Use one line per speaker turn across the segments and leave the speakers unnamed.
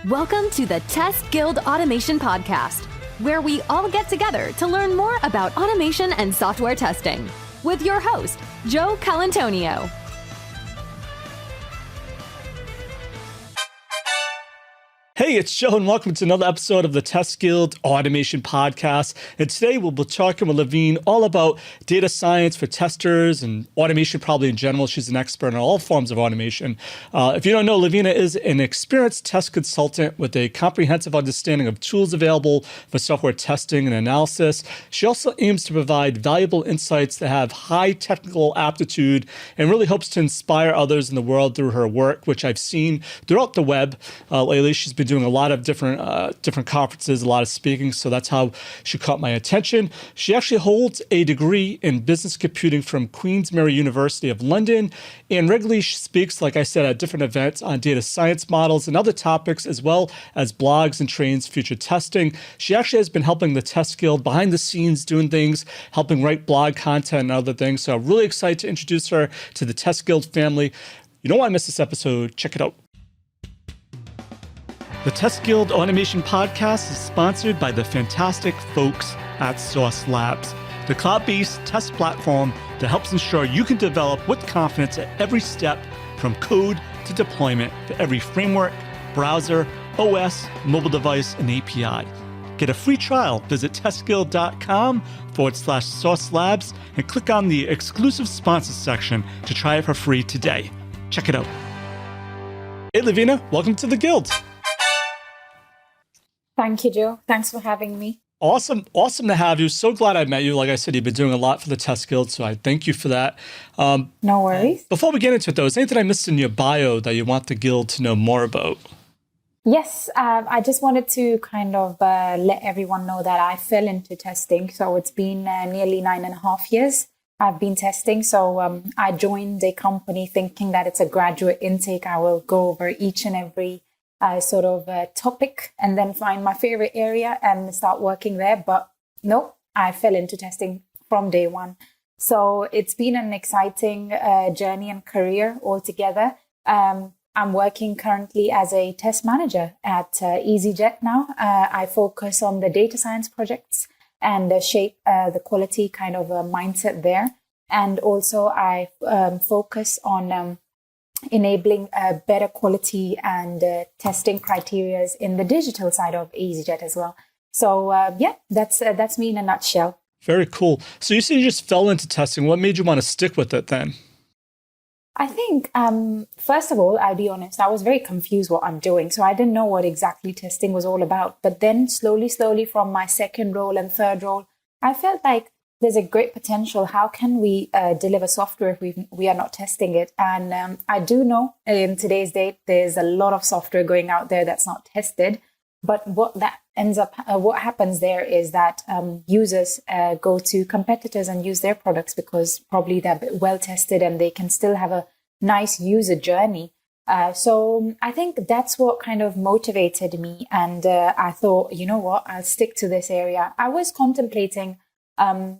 Welcome to the Test Guild Automation Podcast, where we all get together to learn more about automation and software testing with your host, Joe Colantonio.
Hey, it's Joe, and welcome to another episode of the Test Guild Automation Podcast. And today we'll be talking with Laveena all about data science for testers and automation probably in general. She's an expert in all forms of automation. If you don't know, Laveena is an experienced test consultant with a comprehensive understanding of tools available for software testing and analysis. She also aims to provide valuable insights that have high technical aptitude and really hopes to inspire others in the world through her work, which I've seen throughout the web. Lately, she's been doing a lot of different conferences, a lot of speaking, so that's how she caught my attention. She actually holds a degree in business computing from Queen's Mary University of London, and regularly she speaks, like I said, at different events on data science models and other topics, as well as blogs and trains future testing. She actually has been helping the Test Guild behind the scenes doing things, helping write blog content and other things, so I'm really excited to introduce her to the Test Guild family. You don't want to miss this episode. Check it out. The Test Guild Automation Podcast is sponsored by the fantastic folks at Sauce Labs, the cloud-based test platform that helps ensure you can develop with confidence at every step from code to deployment for every framework, browser, OS, mobile device, and API. Get a free trial. Visit testguild.com/Sauce Labs and click on the exclusive sponsors section to try it for free today. Check it out. Hey, Laveena, welcome to the Guild.
Thank you, Joe. Thanks for having me.
Awesome to have you. So glad I met you. Like I said, you've been doing a lot for the Test Guild, so I thank you for that.
No worries.
Before we get into it, though, is there anything I missed in your bio that you want the Guild to know more about?
Yes, I just wanted to kind of let everyone know that I fell into testing. So it's been nearly 9.5 years I've been testing. So I joined a company thinking that it's a graduate intake. I will go over each and every topic and then find my favorite area and start working there. But no, I fell into testing from day one. So it's been an exciting journey and career altogether. I'm working currently as a test manager at EasyJet now. I focus on the data science projects and shape the quality kind of mindset there. And also I focus on enabling better quality and testing criteria in the digital side of EasyJet as well. So that's me in a nutshell.
Very cool. So you said you just fell into testing. What made you want to stick with it then?
I think, first of all, I'll be honest, I was very confused what I'm doing. So I didn't know what exactly testing was all about. But then slowly from my second role and third role, I felt like there's a great potential. How can we deliver software if we are not testing it? And I do know in today's date, there's a lot of software going out there that's not tested. But what happens there is that users go to competitors and use their products because probably they're well tested and they can still have a nice user journey. So I think that's what kind of motivated me. And I thought, you know what, I'll stick to this area. I was contemplating in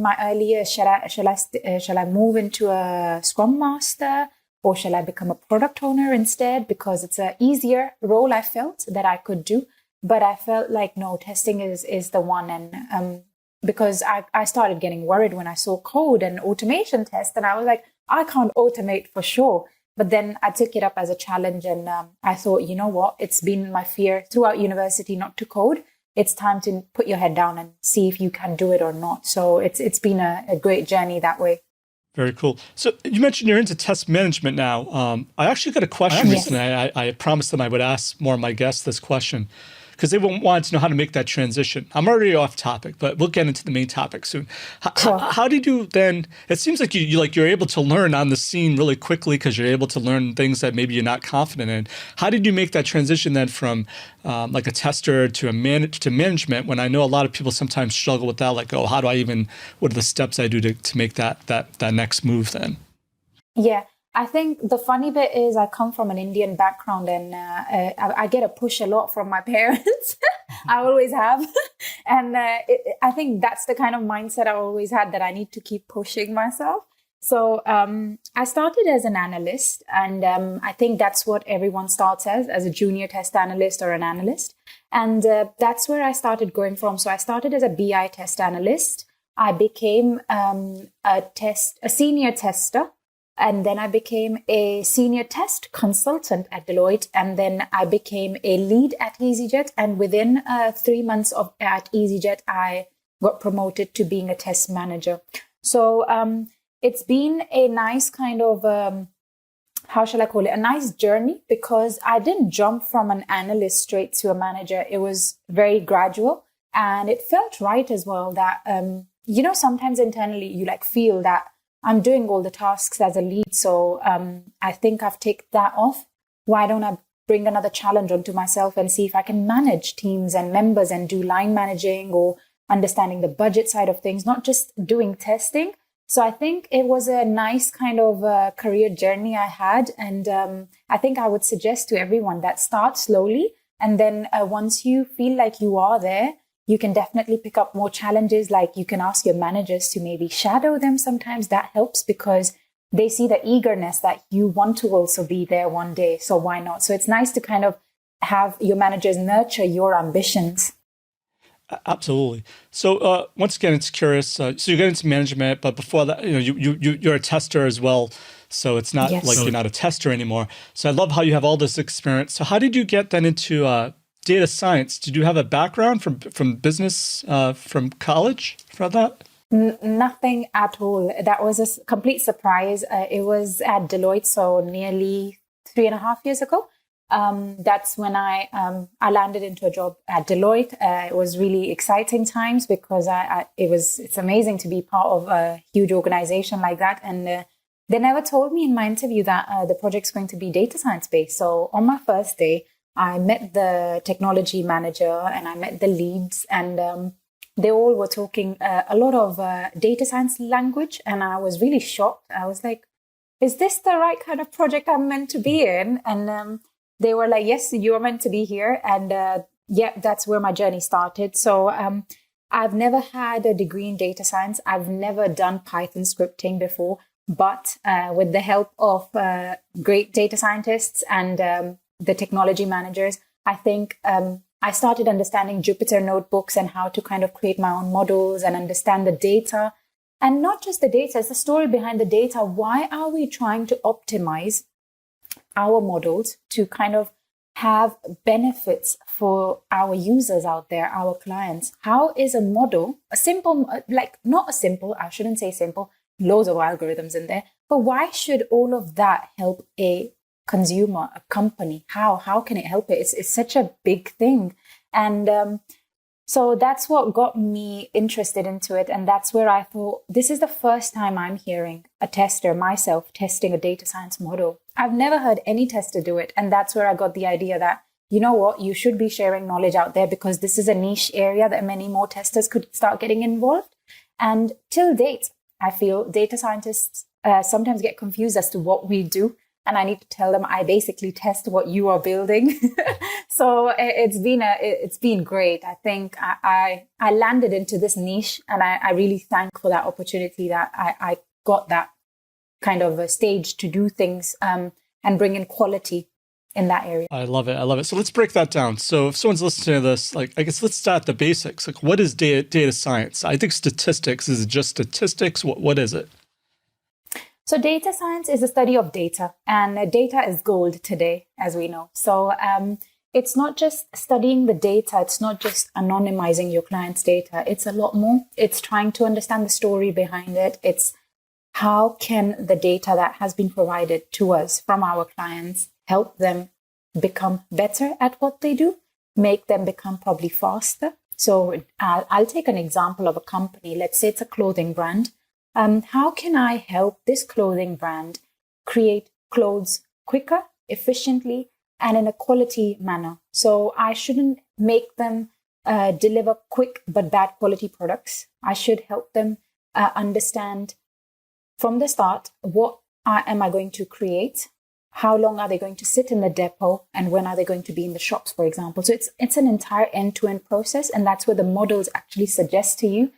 my early years, shall I move into a Scrum Master or shall I become a product owner instead? Because it's an easier role I felt that I could do. But I felt like, no, testing is the one. And because I started getting worried when I saw code and automation test, and I was like, I can't automate for sure. But then I took it up as a challenge and I thought, you know what, it's been my fear throughout university not to code. It's time to put your head down and see if you can do it or not. So it's been a great journey that way.
Very cool. So you mentioned you're into test management now. I actually got a question recently. I promised them I would ask more of my guests this question because they wanted to know how to make that transition. I'm already off topic, but we'll get into the main topic soon. How did you then? It seems like you're able to learn on the scene really quickly because you're able to learn things that maybe you're not confident in. How did you make that transition then from like a tester to management? When I know a lot of people sometimes struggle with that, like, oh, how do I even? What are the steps I do to make that next move then?
Yeah. I think the funny bit is I come from an Indian background and I get a push a lot from my parents. I always have. And I think that's the kind of mindset I always had, that I need to keep pushing myself. So I started as an analyst, and I think that's what everyone starts as a junior test analyst or an analyst. And that's where I started going from. So I started as a BI test analyst. I became a senior tester, and then I became a senior test consultant at Deloitte, and then I became a lead at EasyJet. And within 3 months at EasyJet, I got promoted to being a test manager. So it's been a nice kind of, how shall I call it, a nice journey, because I didn't jump from an analyst straight to a manager. It was very gradual, and it felt right as well that, sometimes internally you feel that I'm doing all the tasks as a lead. So I think I've ticked that off. Why don't I bring another challenge onto myself and see if I can manage teams and members and do line managing or understanding the budget side of things, not just doing testing. So I think it was a nice kind of career journey I had. And I think I would suggest to everyone that start slowly. And then once you feel like you are there, you can definitely pick up more challenges. Like you can ask your managers to maybe shadow them sometimes. That helps because they see the eagerness that you want to also be there one day. So why not? So it's nice to kind of have your managers nurture your ambitions.
Absolutely. So once again, it's curious. So you get into management, but before that, you're a tester as well. So it's not like you're not a tester anymore. So I love how you have all this experience. So how did you get then into data science? Did you have a background from business from college for that?
Nothing at all. That was a complete surprise. It was at Deloitte, so nearly 3.5 years ago. That's when I landed into a job at Deloitte. It was really exciting times because it's amazing to be part of a huge organization like that. And they never told me in my interview that the project's going to be data science based. So on my first day, I met the technology manager and I met the leads, and they all were talking a lot of data science language. And I was really shocked. I was like, is this the right kind of project I'm meant to be in? And they were like, yes, you are meant to be here. And that's where my journey started. So I've never had a degree in data science. I've never done Python scripting before. But with the help of great data scientists and the technology managers, I think I started understanding Jupyter notebooks and how to kind of create my own models and understand the data. And not just the data, it's the story behind the data. Why are we trying to optimize our models to kind of have benefits for our users out there, our clients? How is a model, I shouldn't say simple, loads of algorithms in there, but why should all of that help a consumer, a company? How can it help it? It's such a big thing. And so that's what got me interested into it. And that's where I thought, this is the first time I'm hearing a tester myself testing a data science model. I've never heard any tester do it. And that's where I got the idea that, you know what, you should be sharing knowledge out there because this is a niche area that many more testers could start getting involved. And till date, I feel data scientists sometimes get confused as to what we do. And I need to tell them I basically test what you are building. So it's been great. I think I landed into this niche, and I really thank for that opportunity that I got that kind of a stage to do things and bring in quality in that area.
I love it. So let's break that down. So if someone's listening to this, I guess let's start at the basics. What is data science? I think statistics. Is it just statistics? What is it?
So data science is the study of data, and data is gold today, as we know. So it's not just studying the data. It's not just anonymizing your client's data. It's a lot more. It's trying to understand the story behind it. It's how can the data that has been provided to us from our clients help them become better at what they do, make them become probably faster. So I'll take an example of a company. Let's say it's a clothing brand. How can I help this clothing brand create clothes quicker, efficiently, and in a quality manner? So I shouldn't make them deliver quick but bad quality products. I should help them understand from the start, what am I going to create? How long are they going to sit in the depot? And when are they going to be in the shops, for example? So it's an entire end-to-end process. And that's where the models actually suggest to you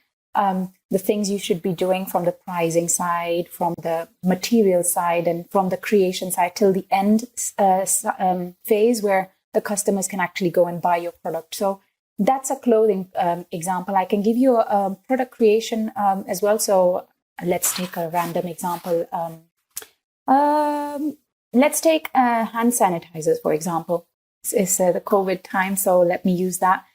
the things you should be doing from the pricing side, from the material side, and from the creation side till the end phase where the customers can actually go and buy your product. So that's a clothing example. I can give you a product creation as well. So let's take a random example. Let's take hand sanitizers, for example. It's the COVID time, so let me use that.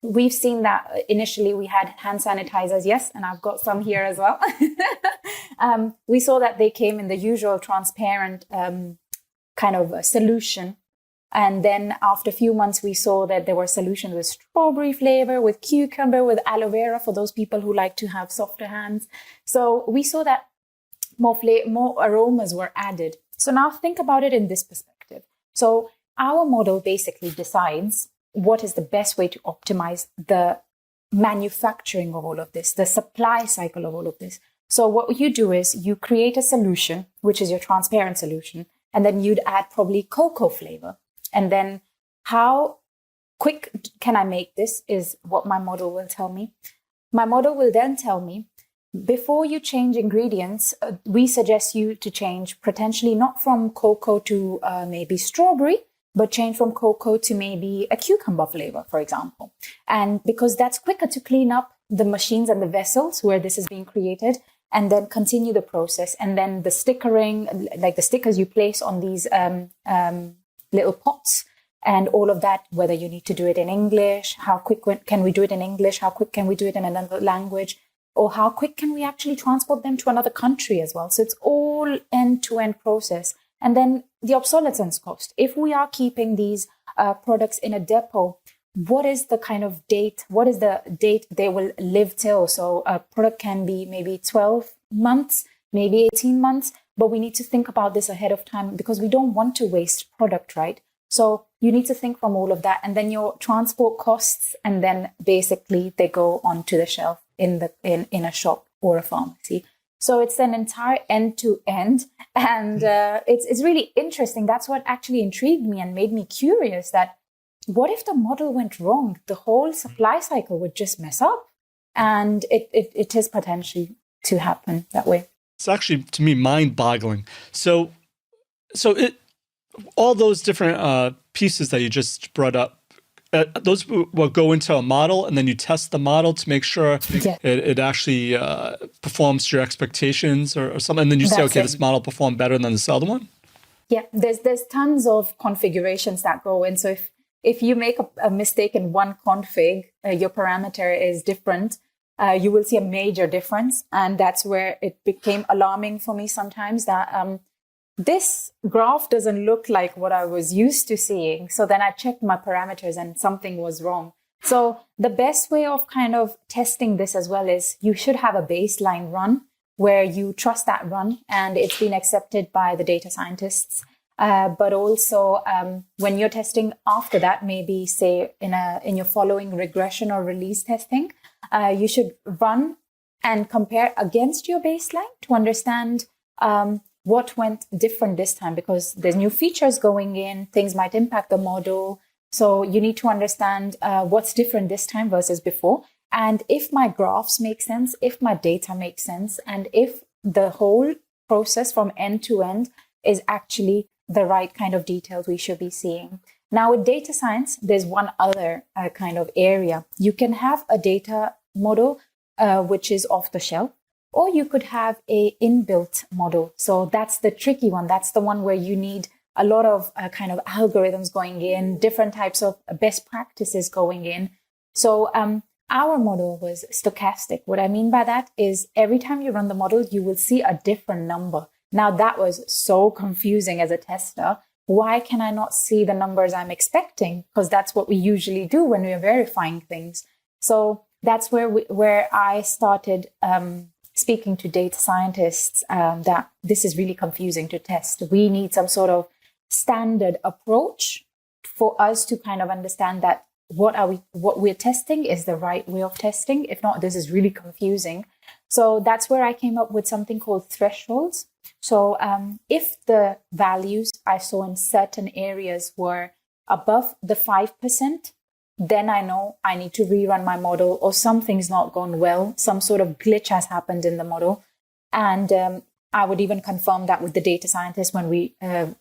We've seen that initially we had hand sanitizers, yes, and I've got some here as well. We saw that they came in the usual transparent kind of solution. And then after a few months, we saw that there were solutions with strawberry flavor, with cucumber, with aloe vera for those people who like to have softer hands. So we saw that more aromas were added. So now think about it in this perspective. So our model basically decides what is the best way to optimize the manufacturing of all of this, the supply cycle of all of this. So what you do is you create a solution, which is your transparent solution, and then you'd add probably cocoa flavor. And then how quick can I make this is what my model will tell me. My model will then tell me, before you change ingredients, we suggest you to change potentially not from cocoa to maybe strawberry, but change from cocoa to maybe a cucumber flavor, for example. And because that's quicker to clean up the machines and the vessels where this is being created, and then continue the process. And then the stickering, like the stickers you place on these little pots and all of that, whether you need to do it in English, how quick can we do it in English, how quick can we do it in another language, or how quick can we actually transport them to another country as well. So it's all end-to-end process. And then the obsolescence cost. If we are keeping these products in a depot, what is the kind of date? What is the date they will live till? So a product can be maybe 12 months, maybe 18 months, but we need to think about this ahead of time because we don't want to waste product, right? So you need to think from all of that, and then your transport costs, and then basically they go onto the shelf in a shop or a pharmacy. So it's an entire end-to-end, and it's really interesting. That's what actually intrigued me and made me curious, that what if the model went wrong? The whole supply cycle would just mess up, and it is potentially to happen that way.
It's actually, to me, mind-boggling. So all those different pieces that you just brought up, those will go into a model, and then you test the model to make sure it actually performs to your expectations or something. And then you say, okay, this model performed better than this other one.
Yeah, there's tons of configurations that go in. So if you make a mistake in one config, your parameter is different, you will see a major difference. And that's where it became alarming for me sometimes that this graph doesn't look like what I was used to seeing. So then I checked my parameters and something was wrong. So the best way of kind of testing this as well is you should have a baseline run where you trust that run and it's been accepted by the data scientists. But also when you're testing after that, maybe say in your following regression or release testing, you should run and compare against your baseline to understand what went different this time, because there's new features going in, things might impact the model. So you need to understand what's different this time versus before. And if my graphs make sense, if my data makes sense, and if the whole process from end to end is actually the right kind of details we should be seeing. Now with data science, there's one other kind of area. You can have a data model which is off the shelf, or you could have a inbuilt model. So that's the tricky one. That's the one where you need a lot of kind of algorithms going in, different types of best practices going in. So our model was stochastic. What I mean by that is every time you run the model, you will see a different number. Now that was so confusing as a tester. Why can I not see the numbers I'm expecting? Because that's what we usually do when we're verifying things. So that's where I started speaking to data scientists that this is really confusing to test. We need some sort of standard approach for us to kind of understand that what we're testing is the right way of testing. If not, this is really confusing. So that's where I came up with something called thresholds. So if the values I saw in certain areas were above the 5%, then I know I need to rerun my model, or something's not gone well, some sort of glitch has happened in the model. And I would even confirm that with the data scientist when we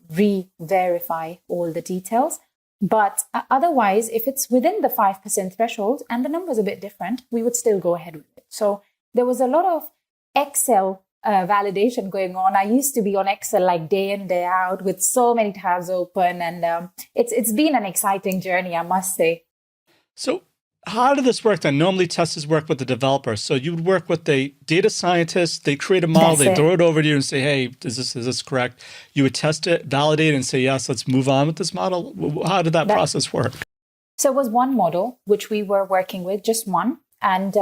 re-verify all the details. But otherwise, if it's within the 5% threshold and the number's a bit different, we would still go ahead with it. So there was a lot of Excel validation going on. I used to be on Excel like day in, day out with so many tabs open. And it's been an exciting journey, I must say.
So how did this work then? Normally testers work with the developer. So you would work with the data scientist, they create a model, they throw it over to you and say, hey, is this correct? You would test it, validate it, and say, yes, let's move on with this model. How did that process work?
So it was one model, which we were working with, just one. And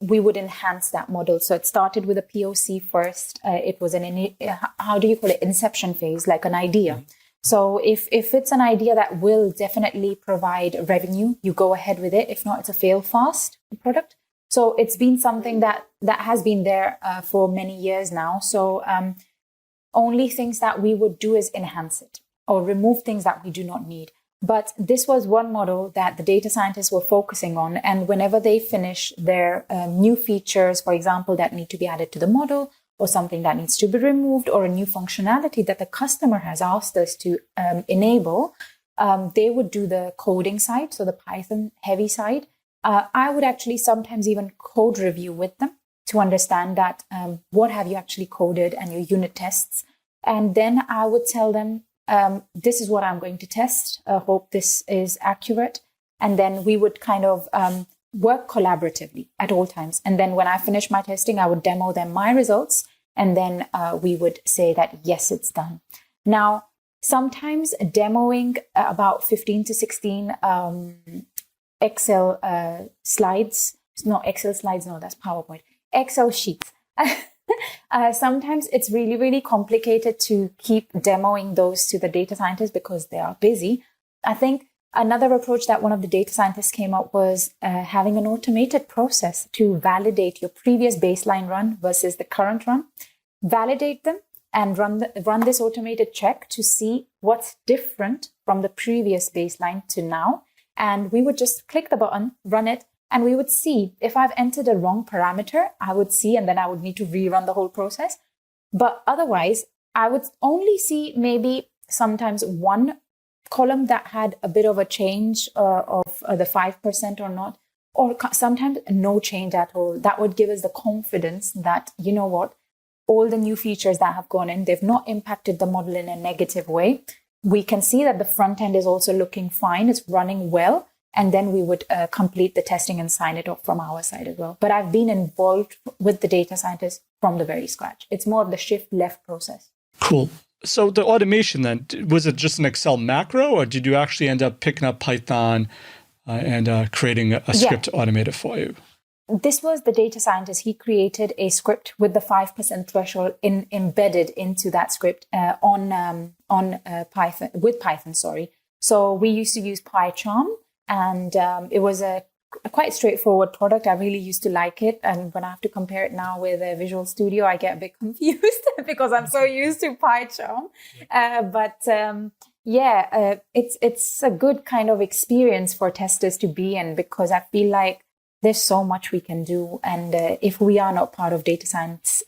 we would enhance that model. So it started with a POC first. It was how do you call it? Inception phase, like an idea. Mm-hmm. So if it's an idea that will definitely provide revenue, you go ahead with it. If not, it's a fail fast product. So it's been something that has been there for many years now. So only things that we would do is enhance it or remove things that we do not need. But this was one model that the data scientists were focusing on. And whenever they finish their new features, for example, that need to be added to the model, or something that needs to be removed, or a new functionality that the customer has asked us to enable, they would do the coding side, so the Python heavy side. I would actually sometimes even code review with them to understand that what have you actually coded and your unit tests. And then I would tell them, this is what I'm going to test. Hope this is accurate. And then we would kind of work collaboratively at all times. And then when I finish my testing, I would demo them my results. And then we would say that, yes, it's done. Now, sometimes demoing about 15 to 16 Excel slides, not Excel slides, no, that's PowerPoint, Excel sheets. Sometimes it's really, really complicated to keep demoing those to the data scientists because they are busy. I think another approach that one of the data scientists came up was having an automated process to validate your previous baseline run versus the current run, validate them, and run this automated check to see what's different from the previous baseline to now. And we would just click the button, run it, and we would see if I've entered a wrong parameter, I would see, and then I would need to rerun the whole process. But otherwise, I would only see maybe sometimes one column that had a bit of a change of the 5% or not, or sometimes no change at all. That would give us the confidence that, you know what, all the new features that have gone in, they've not impacted the model in a negative way. We can see that the front end is also looking fine. It's running well. And then we would complete the testing and sign it off from our side as well. But I've been involved with the data scientists from the very scratch. It's more of the shift left process.
Cool. So the automation then, was it just an Excel macro, or did you actually end up picking up Python and creating a script to automate it for you?
This was the data scientist. He created a script with the 5% threshold embedded into that script on Python, with Python, sorry. So we used to use PyCharm. And it was a quite straightforward product. I really used to like it. And when I have to compare it now with Visual Studio, I get a bit confused because I'm so used to PyCharm. It's a good kind of experience for testers to be in, because I feel like there's so much we can do. And if we are not part of data science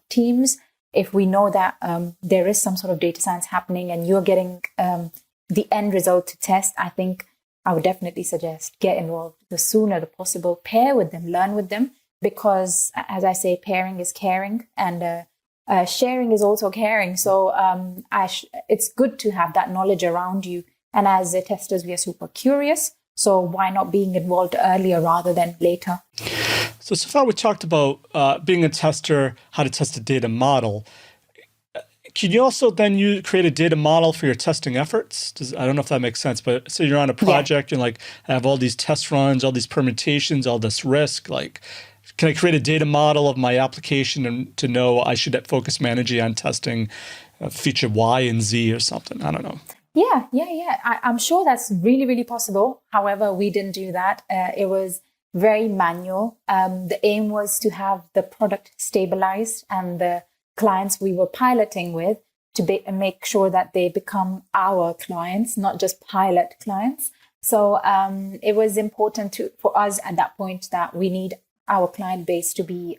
teams, if we know that there is some sort of data science happening and you're getting the end result to test, I think I would definitely suggest get involved the sooner the possible. Pair with them, learn with them, because as I say, pairing is caring, and sharing is also caring. So it's good to have that knowledge around you. And as testers, we are super curious. So why not being involved earlier rather than later?
So far we talked about being a tester, how to test a data model. Can you also then create a data model for your testing efforts? I don't know if that makes sense, but so you're on a project and like I have all these test runs, all these permutations, all this risk. Like, can I create a data model of my application and to know I should focus my energy on testing feature Y and Z or something? I don't know.
Yeah. I'm sure that's really, really possible. However, we didn't do that. It was very manual. The aim was to have the product stabilized and the clients we were piloting with to make sure that they become our clients, not just pilot clients. So it was important for us at that point that we need our client base to be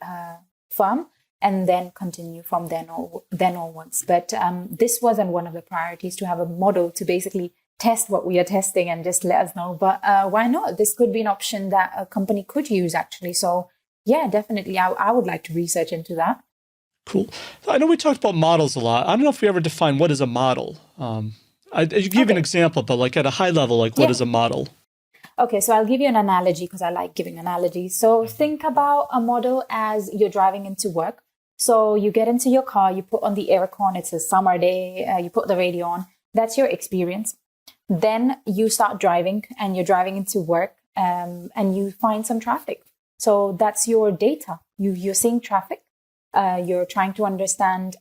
firm, and then continue from then onwards. But this wasn't one of the priorities, to have a model to basically test what we are testing and just let us know. But why not? This could be an option that a company could use, actually. So yeah, definitely. I would like to research into that.
Cool. I know we talked about models a lot. I don't know if we ever define what is a model. You give an example, but like at a high level, like what is a model?
Okay, so I'll give you an analogy because I like giving analogies. So think about a model as you're driving into work. So you get into your car, you put on the aircon, it's a summer day, you put the radio on. That's your experience. Then you start driving and you're driving into work and you find some traffic. So that's your data. You're seeing traffic. You're trying to understand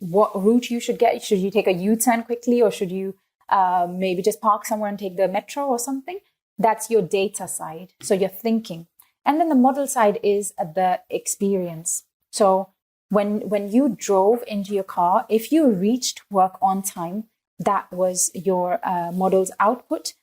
what route you should get. Should you take a U-turn quickly, or should you maybe just park somewhere and take the metro or something? That's your data side. So you're thinking. And then the model side is the experience. So when you drove into your car, if you reached work on time, that was your model's output.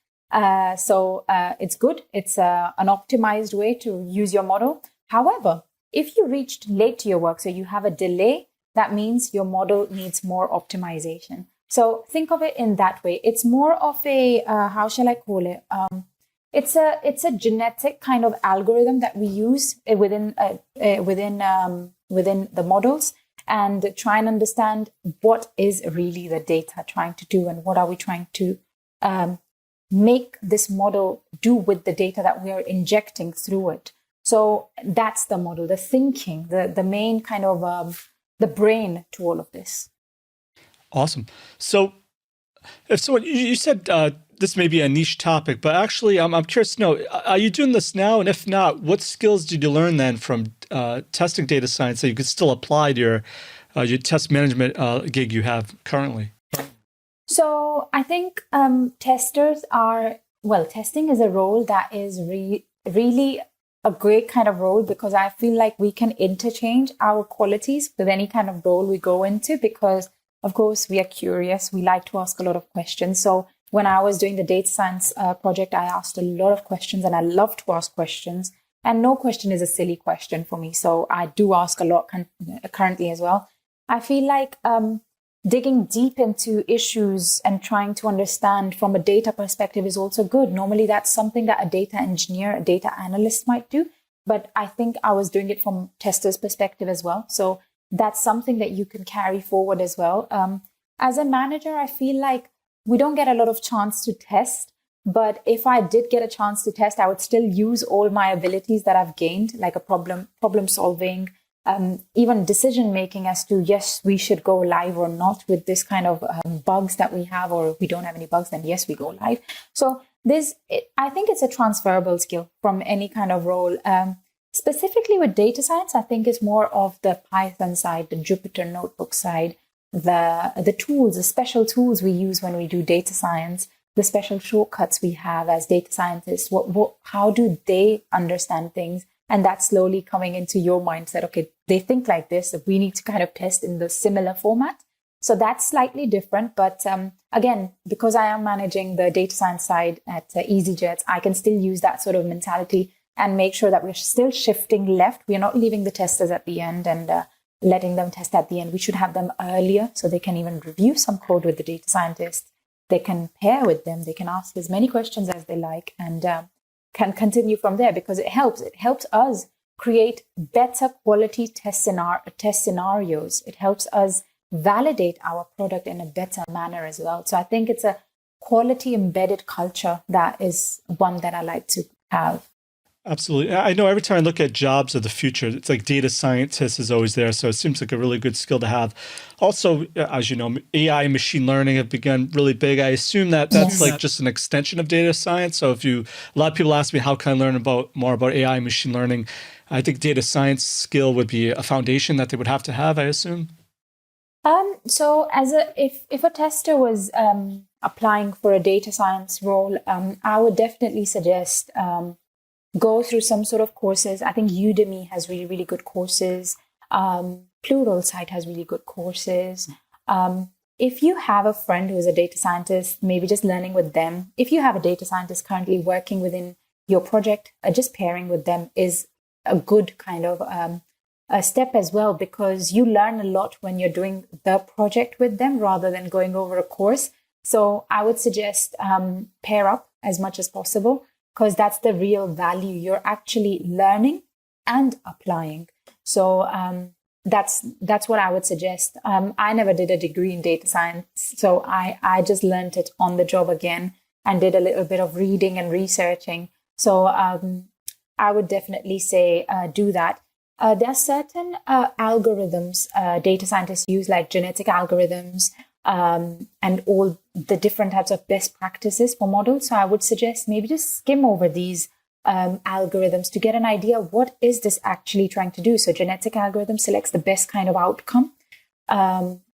So it's good. It's an optimized way to use your model. However, if you reached late to your work, so you have a delay, that means your model needs more optimization. So think of it in that way. It's more of a, how shall I call it? It's a genetic kind of algorithm that we use within the models, and try and understand what is really the data trying to do, and what are we trying to make this model do with the data that we are injecting through it. So that's the model, the thinking, the main kind of the brain to all of this.
Awesome. So if someone, you said this may be a niche topic, but actually I'm curious to know, are you doing this now? And if not, what skills did you learn then from testing data science that you could still apply to your test management gig you have currently?
So I think testing is a role that is really a great kind of role, because I feel like we can interchange our qualities with any kind of role we go into, because of course we are curious. We like to ask a lot of questions. So when I was doing the data science project, I asked a lot of questions, and I love to ask questions. And no question is a silly question for me. So I do ask a lot currently as well. I feel like digging deep into issues and trying to understand from a data perspective is also good. Normally, that's something that a data engineer, a data analyst might do. But I think I was doing it from tester's perspective as well. So that's something that you can carry forward as well. As a manager, I feel like we don't get a lot of chance to test. But if I did get a chance to test, I would still use all my abilities that I've gained, like a problem solving, even decision making as to, yes, we should go live or not with this kind of bugs that we have, or if we don't have any bugs, then yes, we go live. So I think it's a transferable skill from any kind of role. Specifically with data science, I think it's more of the Python side, the Jupyter Notebook side, the tools, the special tools we use when we do data science, the special shortcuts we have as data scientists. How do they understand things? And that's slowly coming into your mindset. Okay, they think like this. We need to kind of test in the similar format. So that's slightly different. But again, because I am managing the data science side at EasyJet, I can still use that sort of mentality and make sure that we're still shifting left. We're not leaving the testers at the end and letting them test at the end. We should have them earlier so they can even review some code with the data scientists. They can pair with them. They can ask as many questions as they like, and can continue from there, because it helps us create better quality test scenarios. It helps us validate our product in a better manner as well. So I think it's a quality embedded culture that is one that I like to have.
Absolutely. I know every time I look at jobs of the future, it's like data scientist is always there. So it seems like a really good skill to have. Also, as you know, AI and machine learning have begun really big. I assume that that's like just an extension of data science. So a lot of people ask me, how can I learn more about AI and machine learning? I think data science skill would be a foundation that they would have to have, I assume.
So if a tester was applying for a data science role, I would definitely suggest go through some sort of courses. I think Udemy has really, really good courses. Pluralsight has really good courses. if you have a friend who is a data scientist, maybe just learning with them. If you have a data scientist currently working within your project, just pairing with them is a good kind of a step as well, because you learn a lot when you're doing the project with them rather than going over a course. So I would suggest pair up as much as possible, because that's the real value. You're actually learning and applying. So that's what I would suggest. I never did a degree in data science, so I just learned it on the job again and did a little bit of reading and researching. So I would definitely say do that. There are certain algorithms data scientists use, like genetic algorithms, and all the different types of best practices for models. So I would suggest maybe just skim over these algorithms to get an idea of what is this actually trying to do. So genetic algorithm selects the best kind of outcome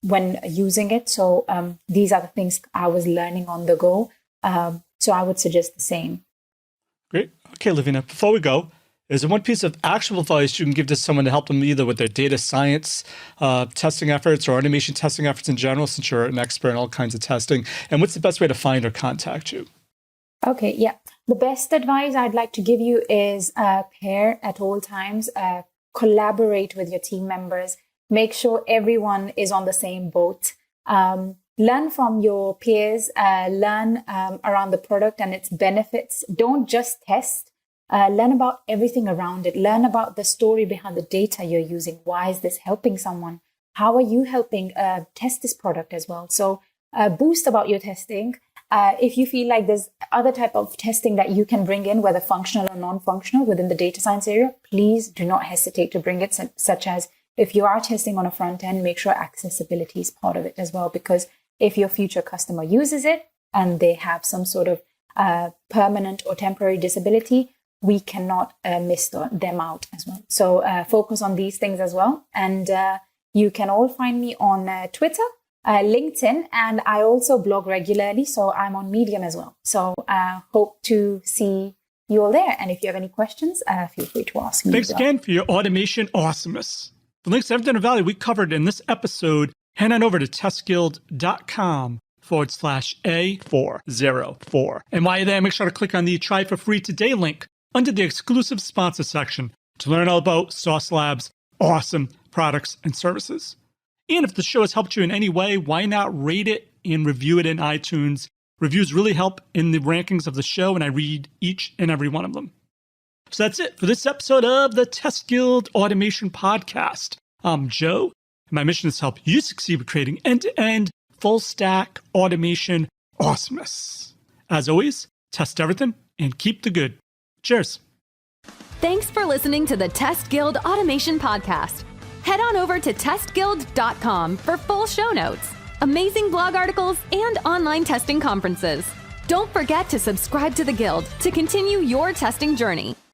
when using it. So these are the things I was learning on the go. So I would suggest the same.
Great. Okay, Laveena, before we go, is there one piece of actionable advice you can give to someone to help them either with their data science testing efforts or automation testing efforts in general, since you're an expert in all kinds of testing? And what's the best way to find or contact you?
Okay, yeah. The best advice I'd like to give you is pair at all times, collaborate with your team members, make sure everyone is on the same boat. Learn from your peers, learn around the product and its benefits. Don't just test. Learn about everything around it. Learn about the story behind the data you're using. Why is this helping someone? How are you helping test this product as well? So boost about your testing. If you feel like there's other type of testing that you can bring in, whether functional or non-functional within the data science area, please do not hesitate to bring it, such as if you are testing on a front end, make sure accessibility is part of it as well. Because if your future customer uses it and they have some sort of permanent or temporary disability, we cannot miss them out as well. So focus on these things as well. And you can all find me on Twitter, LinkedIn, and I also blog regularly. So I'm on Medium as well. So hope to see you all there. And if you have any questions, feel free to ask me.
Thanks again for your automation awesomeness. The links to everything of value we covered in this episode, head on over to testguild.com/A404. And while you're there, make sure to click on the Try for Free Today link under the exclusive sponsor section to learn all about Sauce Lab's awesome products and services. And if the show has helped you in any way, why not rate it and review it in iTunes? Reviews really help in the rankings of the show, and I read each and every one of them. So that's it for this episode of the Test Guild Automation Podcast. I'm Joe, and my mission is to help you succeed with creating end-to-end, full-stack automation awesomeness. As always, test everything and keep the good. Cheers.
Thanks for listening to the Test Guild Automation Podcast. Head on over to testguild.com for full show notes, amazing blog articles, and online testing conferences. Don't forget to subscribe to the Guild to continue your testing journey.